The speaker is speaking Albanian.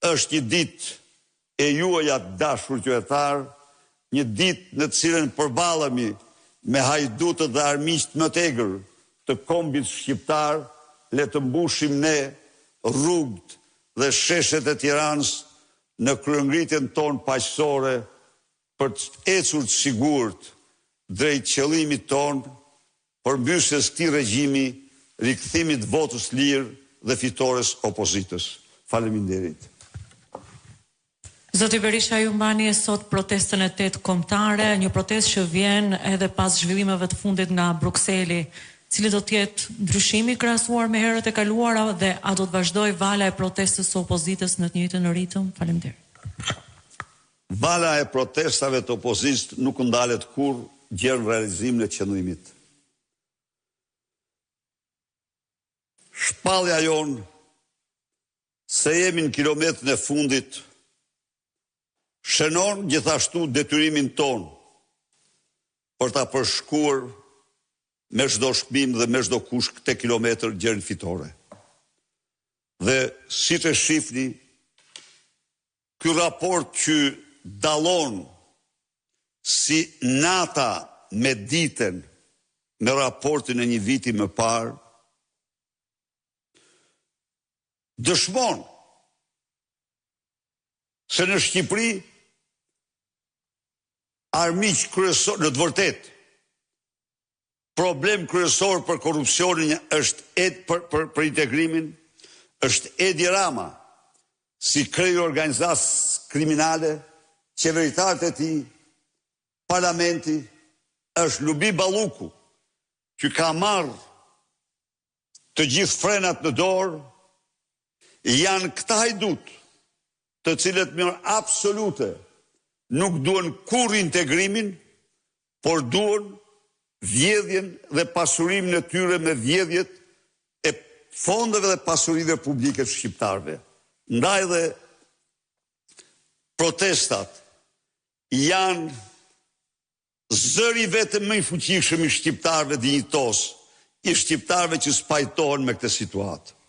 është një ditë e juaja dashur qytetar, një ditë në të cilën përballemi me hajdutët dhe armiqt më të egër të kombit shqiptar, le të mbushim ne rrugët dhe sheshet e Tiranës në kryengritjen tonë paqësore për të ecur të sigurt drejt qëllimit tonë, përmbysjes këtij regjimi, rikthimit votës lirë dhe fitores opozitës. Faleminderit. Zoti Berisha, ju mbani sot protestën e 8 kombëtare, një protestë që vjen edhe pas zhvillimeve të fundit nga Brukseli. Cili do të jetë ndryshimi krahasuar me herët e kaluara dhe a do të vazhdojë vala e protestës së opozitës në të njëjtën ritëm? Faleminderit. Vala e protestave të opozitës nuk ndalet kurrë gjën realizimin e qëndrimit. Shpallja jonë se jemi në kilometrin e fundit shënon gjithashtu detyrimin ton për ta përshkuar me çdo shkëmbim dhe me çdo kush këtë kilometër gjën fitore. Dhe siç e shihni, ky raport që dallon si nata me ditën me raportin e një viti më parë, dëshmon se në Shqipëri armiq kryesor, në të vërtetë, problem kryesor për korrupsionin është për integrimin, është Edi Rama, si krye organizatës kriminale, qeveritarët e tij, parlamenti, është Lubi Balluku, që ka marrë të gjithë frenat në dorë, janë këta hajdut, të cilët më absolute nuk duan kur integrimin, por duan vjedhjen dhe pasurimin e tyre me vjedhjet e fondeve dhe pasurive publike të shqiptarëve. Ndaj dhe protestat janë zëri vetëm më i fuqishëm i shqiptarëve dinjitos, i shqiptarëve që spajtohen me këtë situatë.